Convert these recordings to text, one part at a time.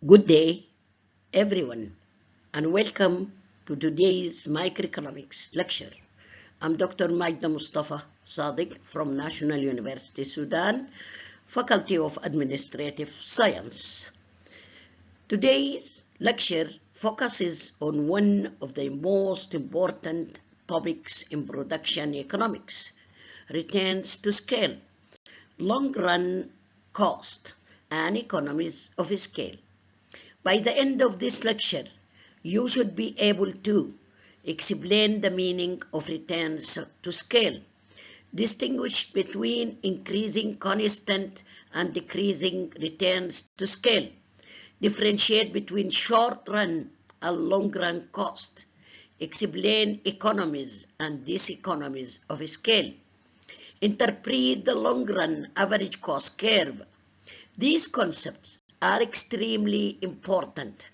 Good day, everyone, and welcome to today's Microeconomics Lecture. I'm Dr. Magda Mustafa Sadiq from National University Sudan, Faculty of Administrative Science. Today's lecture focuses on one of the most important topics in production economics, returns to scale, long-run cost, and economies of scale. By the end of this lecture, you should be able to explain the meaning of returns to scale, distinguish between increasing constant and decreasing returns to scale, differentiate between short-run and long-run cost, explain economies and diseconomies of scale, interpret the long-run average cost curve. These concepts are extremely important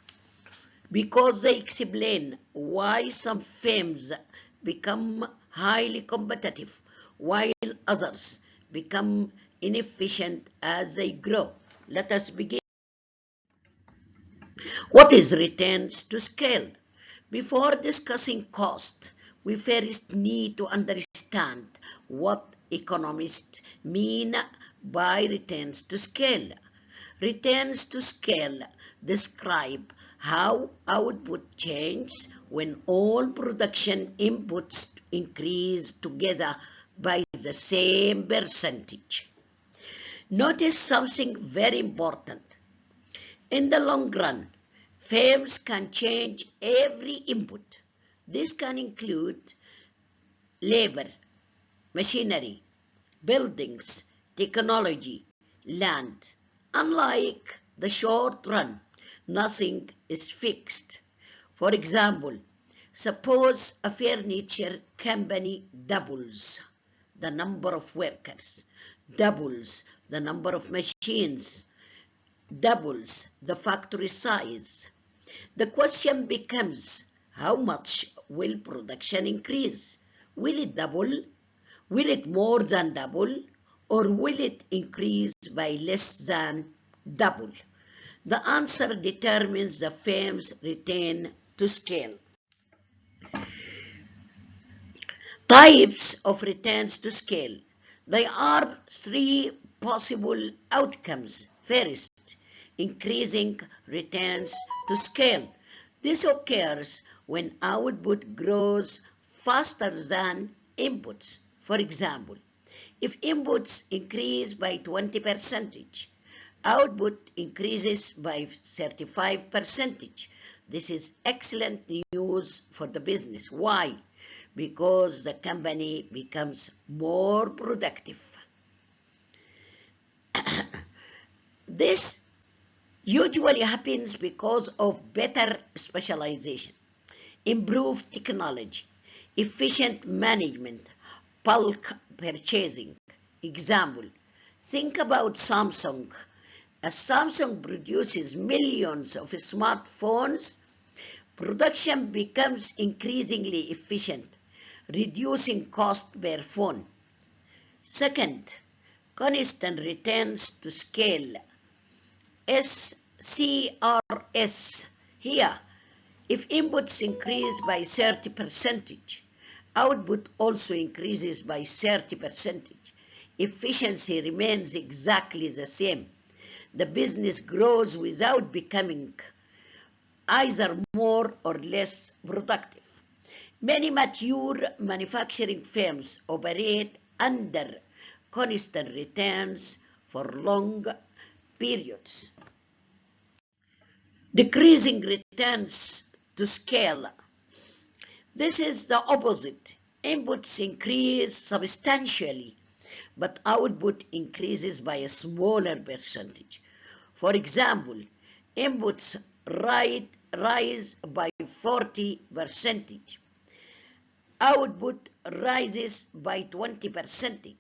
because they explain why some firms become highly competitive while others become inefficient as they grow. Let us begin. What is returns to scale? Before discussing cost, we first need to understand what economists mean by returns to scale. Returns to scale describe how output changes when all production inputs increase together by the same percentage. Notice something very important. In the long run, firms can change every input. This can include labor, machinery, buildings, technology, land. Unlike the short run, nothing is fixed. For example, suppose a furniture company doubles the number of workers, doubles the number of machines, doubles the factory size. The question becomes, how much will production increase? Will it double? Will it more than double? Or will it increase by less than double? The answer determines the firm's return to scale. Types of returns to scale. There are three possible outcomes. First, increasing returns to scale. This occurs when output grows faster than inputs. For example, if inputs increase by 20%, output increases by 35%. This is excellent news for the business. Why? Because the company becomes more productive. This usually happens because of better specialization, improved technology, efficient management, bulk purchasing. Example, think about Samsung. As Samsung produces millions of smartphones, production becomes increasingly efficient, reducing cost per phone. Second, constant returns to scale. SCRS. Here, if inputs increase by 30%, output also increases by 30%. Efficiency remains exactly the same. The business grows without becoming either more or less productive. Many mature manufacturing firms operate under constant returns for long periods. Decreasing returns to scale. This is the opposite. Inputs increase substantially, but output increases by a smaller percentage. For example, inputs rise by 40%. Output rises by 20%.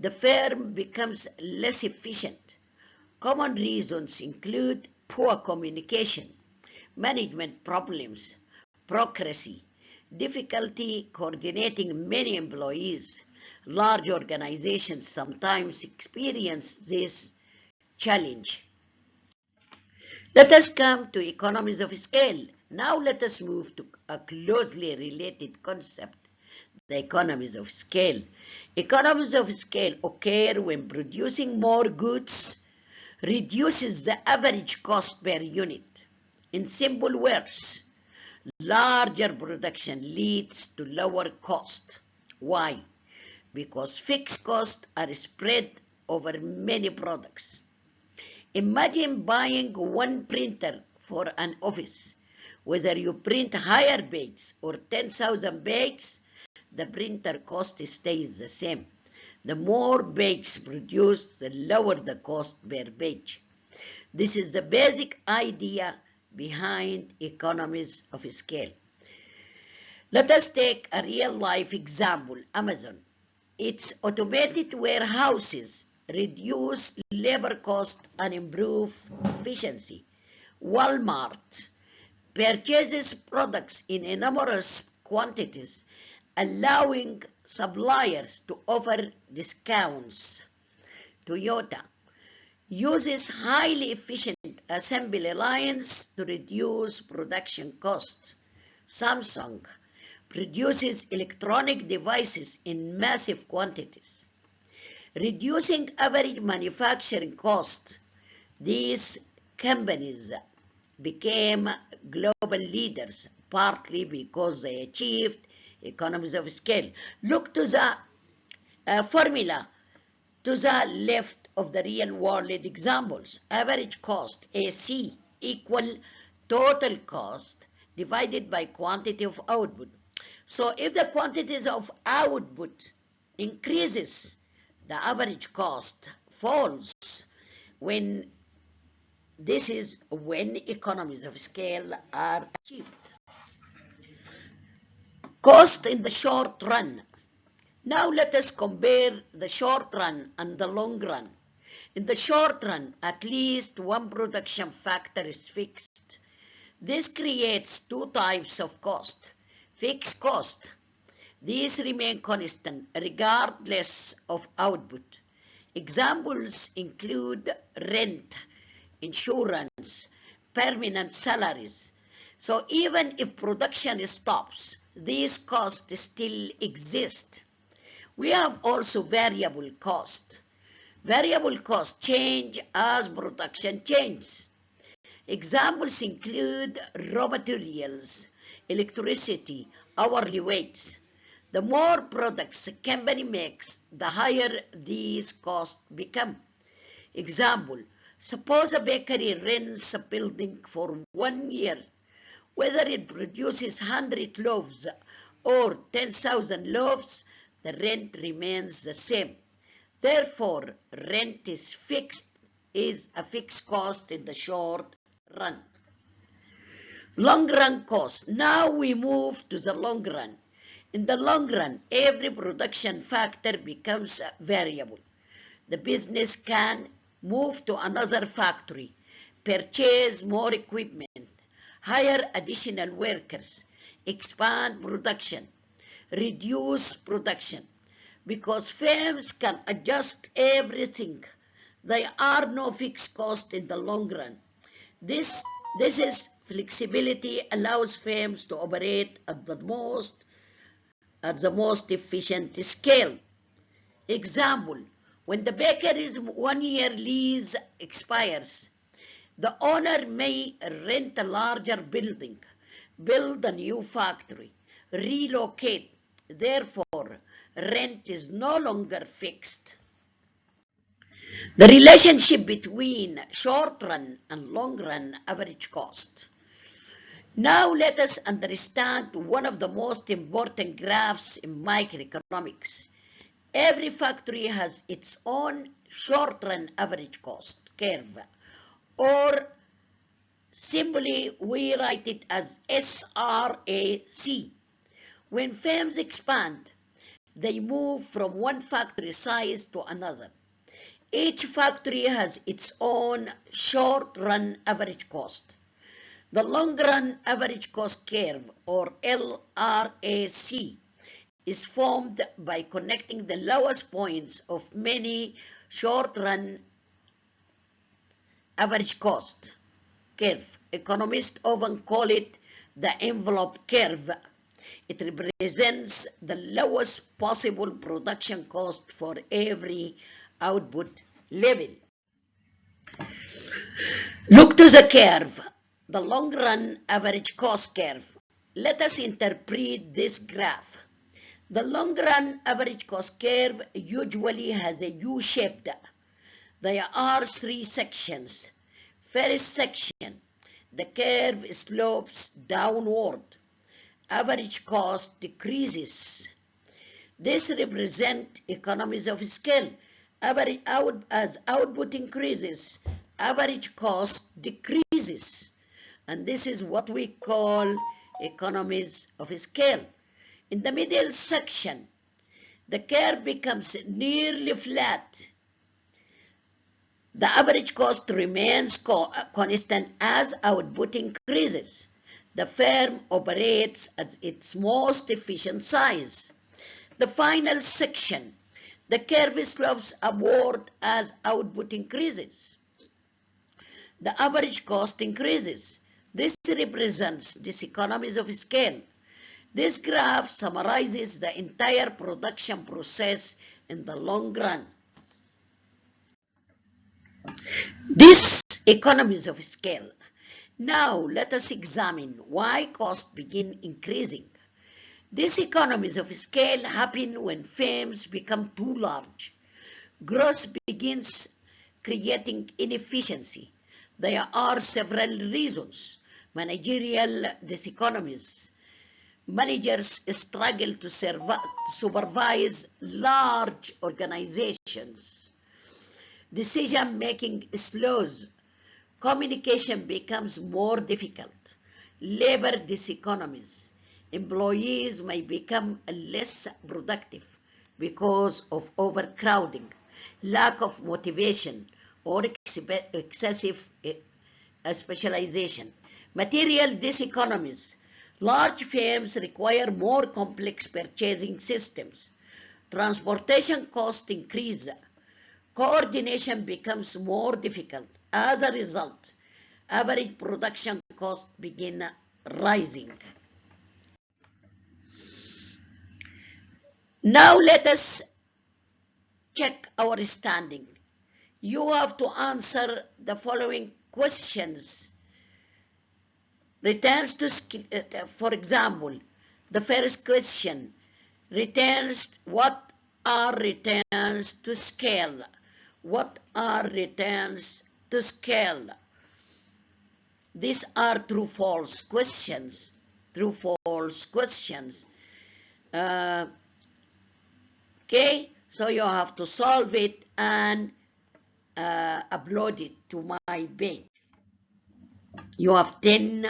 The firm becomes less efficient. Common reasons include poor communication, management problems, bureaucracy, difficulty coordinating many employees. Large organizations sometimes experience this challenge. Let us come to economies of scale. Now let us move to a closely related concept, the economies of scale. Economies of scale occur when producing more goods reduces the average cost per unit. In simple words, larger production leads to lower cost. Why? Because fixed costs are spread over many products. Imagine buying one printer for an office. Whether you print higher pages or 10,000 pages, the printer cost stays the same. The more pages produced, the lower the cost per page. This is the basic idea behind economies of scale. Let us take a real-life example, Amazon. Its automated warehouses reduce labor cost and improve efficiency. Walmart purchases products in enormous quantities, allowing suppliers to offer discounts. Toyota uses highly efficient assembly lines to reduce production costs. Samsung produces electronic devices in massive quantities, reducing average manufacturing cost. These companies became global leaders partly because they achieved economies of scale. Look to the formula to the left of the real-world examples. Average cost, AC, equal total cost divided by quantity of output. So if the quantities of output increases, the average cost falls. This is when economies of scale are achieved. Cost in the short run. Now let us compare the short run and the long run. In the short run, at least one production factor is fixed. This creates two types of cost. Fixed cost. These remain constant regardless of output. Examples include rent, insurance, permanent salaries. So even if production stops, these costs still exist. We have also variable cost. Variable costs change as production changes. Examples include raw materials, electricity, hourly wages. The more products a company makes, the higher these costs become. Example, suppose a bakery rents a building for 1 year. Whether it produces 100 loaves or 10,000 loaves, the rent remains the same. Therefore, rent is a fixed cost in the short run. Long run cost. Now we move to the long run. In the long run, every production factor becomes variable. The business can move to another factory, purchase more equipment, hire additional workers, expand production, reduce production. Because firms can adjust everything, there are no fixed costs in the long run. This is flexibility allows firms to operate at the most efficient scale. Example, when the bakery's 1 year lease expires, the owner may rent a larger building, build a new factory, relocate. Therefore, rent is no longer fixed. The relationship between short-run and long-run average cost. Now let us understand one of the most important graphs in microeconomics. Every factory has its own short-run average cost curve, or simply we write it as SRAC. When firms expand, they move from one factory size to another. Each factory has its own short-run average cost. The long-run average cost curve, or LRAC, is formed by connecting the lowest points of many short-run average cost. curve. Economists often call it the envelope curve. It represents the lowest possible production cost for every output level. Look to the curve, the long-run average cost curve. Let us interpret this graph. The long-run average cost curve usually has a U-shaped. There are three sections. First section, the curve slopes downward. Average cost decreases. This represents economies of scale. As output increases, average cost decreases. And this is what we call economies of scale. In the middle section, the curve becomes nearly flat. The average cost remains constant as output increases. The firm operates at its most efficient size. The final section, the curve slopes upward as output increases. The average cost increases. This represents diseconomies of scale. This graph summarizes the entire production process in the long run. These economies of scale. Now let us examine why costs begin increasing. These economies of scale happen when firms become too large. Growth begins creating inefficiency. There are several reasons. Managerial diseconomies. Managers struggle to supervise large organizations. Decision-making slows. Communication becomes more difficult. Labor diseconomies. Employees may become less productive because of overcrowding, lack of motivation, or excessive specialization. Material diseconomies. Large firms require more complex purchasing systems. Transportation costs increase. Coordination becomes more difficult. As a result, average production costs begin rising. Now let us check our standing. You have to answer the following questions. Returns to, for example, the first question, what are returns to scale? What are returns to scale? These are true-false questions. True-false questions. Okay, so you have to solve it and upload it to my page. You have 10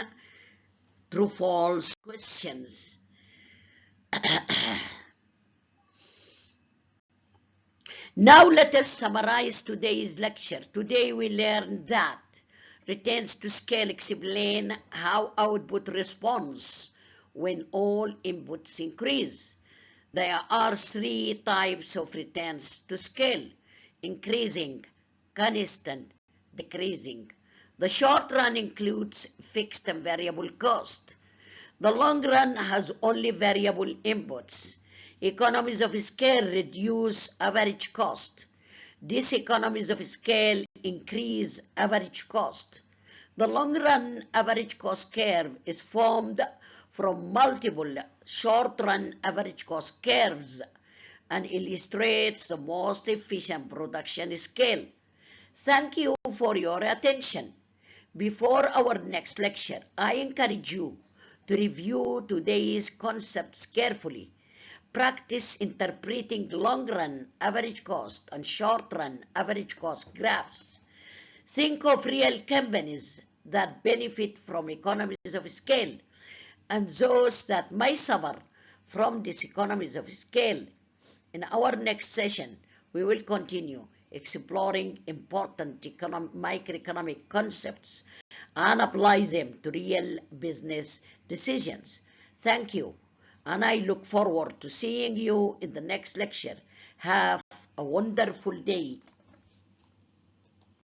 true-false questions. Now let us summarize today's lecture. Today we learned that returns to scale explain how output responds when all inputs increase. There are three types of returns to scale: increasing, constant, decreasing. The short run includes fixed and variable cost. The long run has only variable inputs. Economies of scale reduce average cost. These economies of scale increase average cost. The long run average cost curve is formed from multiple short run average cost curves and illustrates the most efficient production scale. Thank you for your attention. Before our next lecture, I encourage you to review today's concepts carefully. Practice interpreting long-run average cost and short-run average cost graphs. Think of real companies that benefit from economies of scale and those that may suffer from diseconomies of scale. In our next session, we will continue exploring important microeconomic concepts and apply them to real business decisions. Thank you, and I look forward to seeing you in the next lecture. Have a wonderful day.